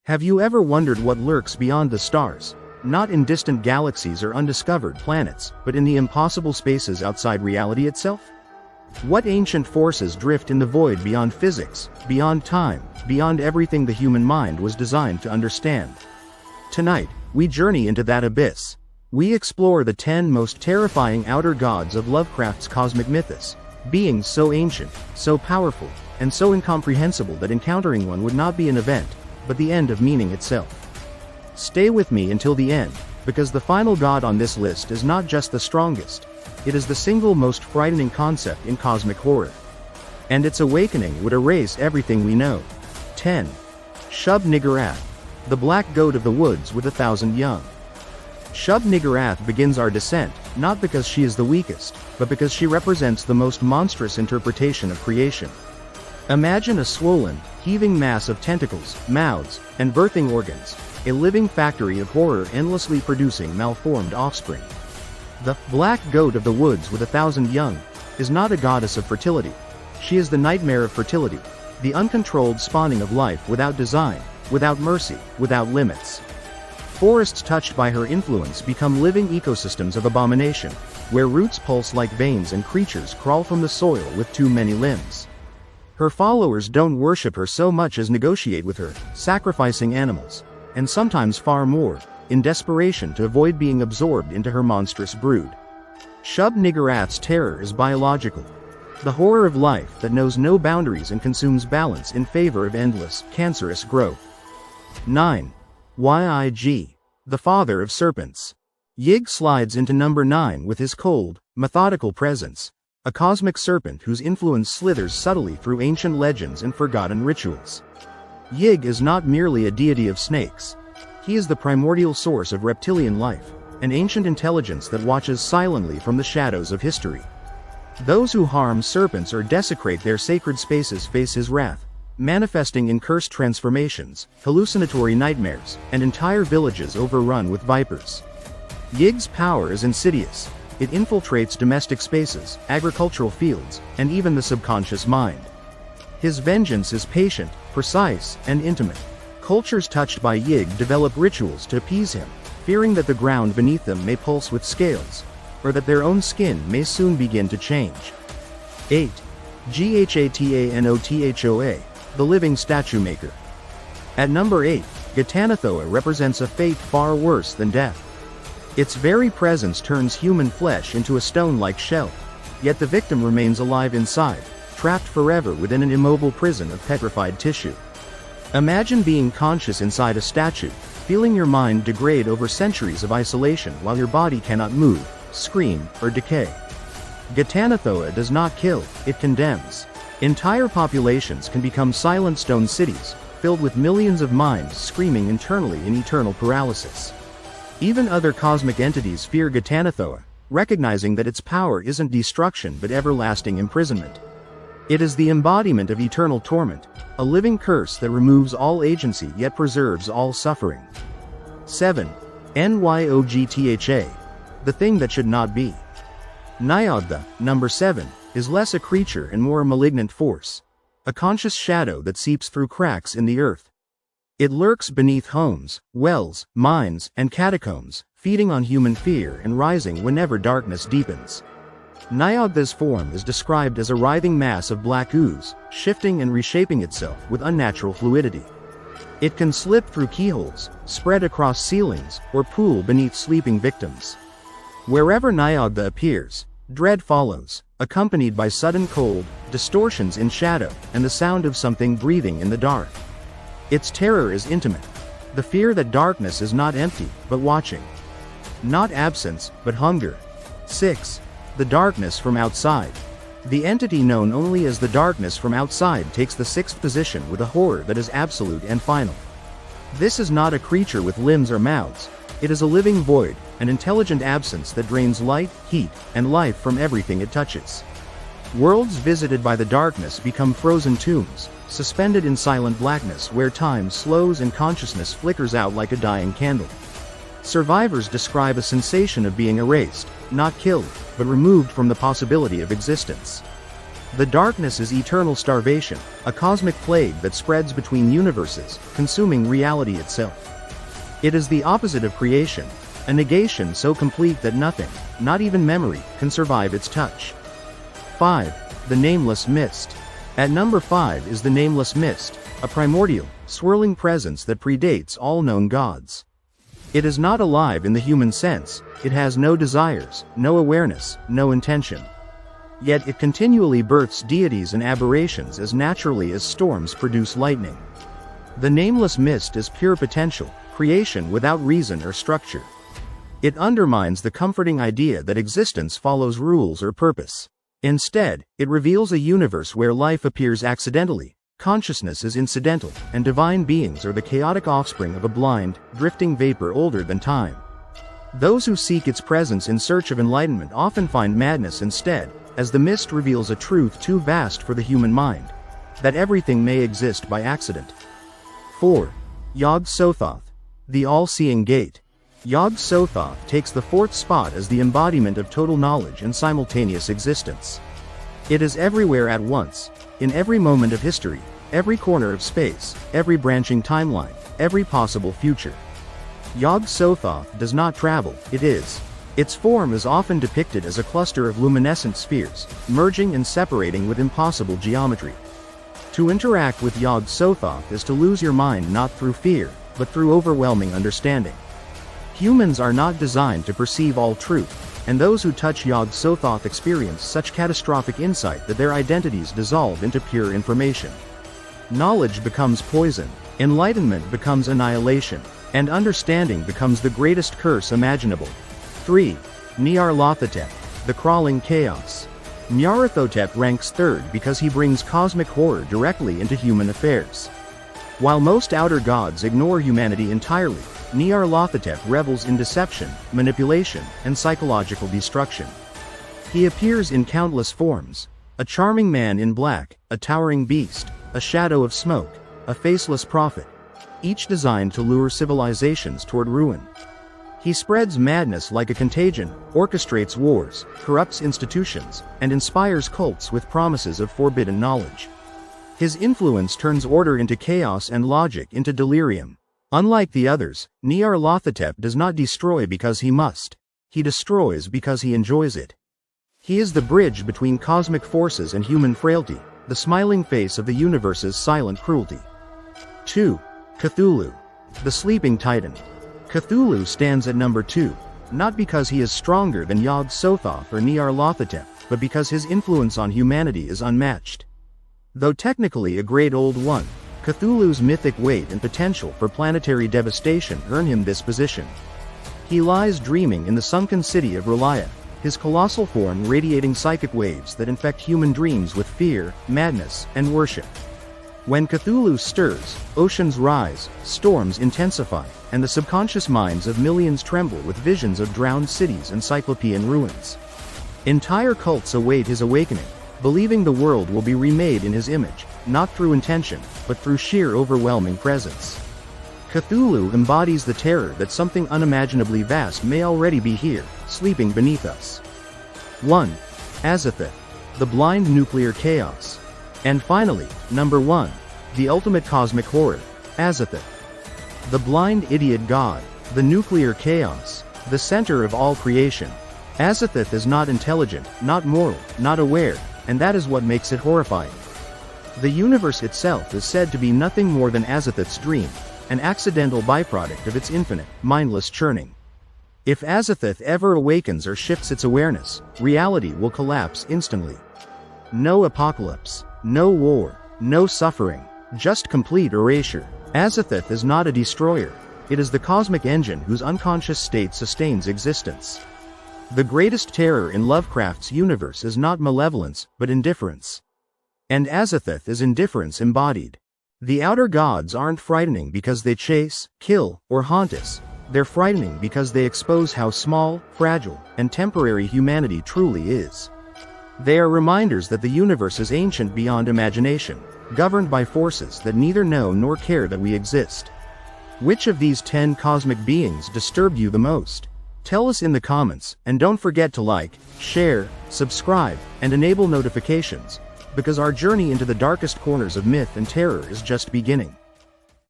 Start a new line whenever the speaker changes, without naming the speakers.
Have you ever wondered what lurks beyond the stars? Not in distant galaxies or undiscovered planets, but in the impossible spaces outside reality itself? What ancient forces drift in the void beyond physics, beyond time, beyond everything the human mind was designed to understand? Tonight, we journey into that abyss. We explore the 10 most terrifying outer gods of Lovecraft's cosmic mythos, beings so ancient, so powerful, and so incomprehensible that encountering one would not be an event, but the end of meaning itself. Stay with me until the end, because the final god on this list is not just the strongest, it is the single most frightening concept in cosmic horror. And its awakening would erase everything we know. 10. Shub-niggurath, the black goat of the woods with 1,000 young. Shub-niggurath begins our descent, not because she is the weakest, but because she represents the most monstrous interpretation of creation. Imagine a swollen, heaving mass of tentacles, mouths, and birthing organs, a living factory of horror endlessly producing malformed offspring. The black goat of the woods with 1,000 young is not a goddess of fertility. She is the nightmare of fertility, the uncontrolled spawning of life without design, without mercy, without limits. Forests touched by her influence become living ecosystems of abomination, where roots pulse like veins and creatures crawl from the soil with too many limbs. Her followers don't worship her so much as negotiate with her, sacrificing animals, and sometimes far more, in desperation to avoid being absorbed into her monstrous brood. Shub-niggurath's terror is biological. The horror of life that knows no boundaries and consumes balance in favor of endless, cancerous growth. 9. Yig, the father of serpents. Yig slides into number 9 with his cold, methodical presence, a cosmic serpent whose influence slithers subtly through ancient legends and forgotten rituals. Yig is not merely a deity of snakes. He is the primordial source of reptilian life, an ancient intelligence that watches silently from the shadows of history. Those who harm serpents or desecrate their sacred spaces face his wrath, manifesting in cursed transformations, hallucinatory nightmares, and entire villages overrun with vipers. Yig's power is insidious. It infiltrates domestic spaces, agricultural fields, and even the subconscious mind. His vengeance is patient, precise, and intimate. Cultures touched by Yig develop rituals to appease him, fearing that the ground beneath them may pulse with scales, or that their own skin may soon begin to change. 8. Ghathanothoa, the living statue maker. At number 8, Ghathanothoa represents a fate far worse than death. Its very presence turns human flesh into a stone-like shell, yet the victim remains alive inside, trapped forever within an immobile prison of petrified tissue. Imagine being conscious inside a statue, feeling your mind degrade over centuries of isolation while your body cannot move, scream, or decay. Ghathanothoa does not kill, it condemns. Entire populations can become silent stone cities, filled with millions of minds screaming internally in eternal paralysis. Even other cosmic entities fear Ghathanothoa, recognizing that its power isn't destruction but everlasting imprisonment. It is the embodiment of eternal torment, a living curse that removes all agency yet preserves all suffering. 7. Nyogtha, the thing that should not be. Nyarlathotep, number 7, is less a creature and more a malignant force, a conscious shadow that seeps through cracks in the earth. It lurks beneath homes, wells, mines, and catacombs, feeding on human fear and rising whenever darkness deepens. Nyarlathotep's form is described as a writhing mass of black ooze, shifting and reshaping itself with unnatural fluidity. It can slip through keyholes, spread across ceilings, or pool beneath sleeping victims. Wherever Nyarlathotep appears, dread follows, accompanied by sudden cold, distortions in shadow, and the sound of something breathing in the dark. Its terror is intimate. The fear that darkness is not empty, but watching. Not absence, but hunger. 6. The darkness from outside. The entity known only as the darkness from outside takes the 6th position with a horror that is absolute and final. This is not a creature with limbs or mouths. It is a living void, an intelligent absence that drains light, heat, and life from everything it touches. Worlds visited by the darkness become frozen tombs, suspended in silent blackness where time slows and consciousness flickers out like a dying candle. Survivors describe a sensation of being erased, not killed, but removed from the possibility of existence. The darkness is eternal starvation, a cosmic plague that spreads between universes, consuming reality itself. It is the opposite of creation, a negation so complete that nothing, not even memory, can survive its touch. 5. The Nameless Mist. At number 5 is the Nameless Mist, a primordial, swirling presence that predates all known gods. It is not alive in the human sense, it has no desires, no awareness, no intention. Yet it continually births deities and aberrations as naturally as storms produce lightning. The Nameless Mist is pure potential, creation without reason or structure. It undermines the comforting idea that existence follows rules or purpose. Instead, it reveals a universe where life appears accidentally, consciousness is incidental, and divine beings are the chaotic offspring of a blind, drifting vapor older than time. Those who seek its presence in search of enlightenment often find madness instead, as the mist reveals a truth too vast for the human mind: that everything may exist by accident. 4. Yog-Sothoth. The All-Seeing Gate. Yog-Sothoth takes the 4th spot as the embodiment of total knowledge and simultaneous existence. It is everywhere at once, in every moment of history, every corner of space, every branching timeline, every possible future. Yog-Sothoth does not travel, it is. Its form is often depicted as a cluster of luminescent spheres, merging and separating with impossible geometry. To interact with Yog-Sothoth is to lose your mind not through fear, but through overwhelming understanding. Humans are not designed to perceive all truth, and those who touch Yog-Sothoth experience such catastrophic insight that their identities dissolve into pure information. Knowledge becomes poison, enlightenment becomes annihilation, and understanding becomes the greatest curse imaginable. 3. Nyarlathotep, the Crawling Chaos. Nyarlathotep ranks 3rd because he brings cosmic horror directly into human affairs. While most outer gods ignore humanity entirely, Nyarlathotep revels in deception, manipulation, and psychological destruction. He appears in countless forms: a charming man in black, a towering beast, a shadow of smoke, a faceless prophet, each designed to lure civilizations toward ruin. He spreads madness like a contagion, orchestrates wars, corrupts institutions, and inspires cults with promises of forbidden knowledge. His influence turns order into chaos and logic into delirium. Unlike the others, Nyarlathotep does not destroy because he must. He destroys because he enjoys it. He is the bridge between cosmic forces and human frailty, the smiling face of the universe's silent cruelty. 2. Cthulhu, the Sleeping Titan. Cthulhu stands at number 2, not because he is stronger than Yog-Sothoth or Nyarlathotep, but because his influence on humanity is unmatched. Though technically a great old one, Cthulhu's mythic weight and potential for planetary devastation earn him this position. He lies dreaming in the sunken city of Relaya, his colossal form radiating psychic waves that infect human dreams with fear, madness, and worship. When Cthulhu stirs, oceans rise, storms intensify, and the subconscious minds of millions tremble with visions of drowned cities and cyclopean ruins. Entire cults await his awakening, believing the world will be remade in his image, not through intention, but through sheer overwhelming presence. Cthulhu embodies the terror that something unimaginably vast may already be here, sleeping beneath us. 1. Azathoth, the Blind Nuclear Chaos. And finally, number 1, the ultimate cosmic horror, Azathoth. The blind idiot god, the nuclear chaos, the center of all creation. Azathoth is not intelligent, not moral, not aware, and that is what makes it horrifying. The universe itself is said to be nothing more than Azathoth's dream, an accidental byproduct of its infinite, mindless churning. If Azathoth ever awakens or shifts its awareness, reality will collapse instantly. No apocalypse, no war, no suffering, just complete erasure. Azathoth is not a destroyer, it is the cosmic engine whose unconscious state sustains existence. The greatest terror in Lovecraft's universe is not malevolence, but indifference. And Azathoth is indifference embodied. The outer gods aren't frightening because they chase, kill, or haunt us. They're frightening because they expose how small, fragile, and temporary humanity truly is. They are reminders that the universe is ancient beyond imagination, governed by forces that neither know nor care that we exist. Which of these 10 cosmic beings disturbed you the most? Tell us in the comments, and don't forget to like, share, subscribe, and enable notifications, because our journey into the darkest corners of myth and terror is just beginning.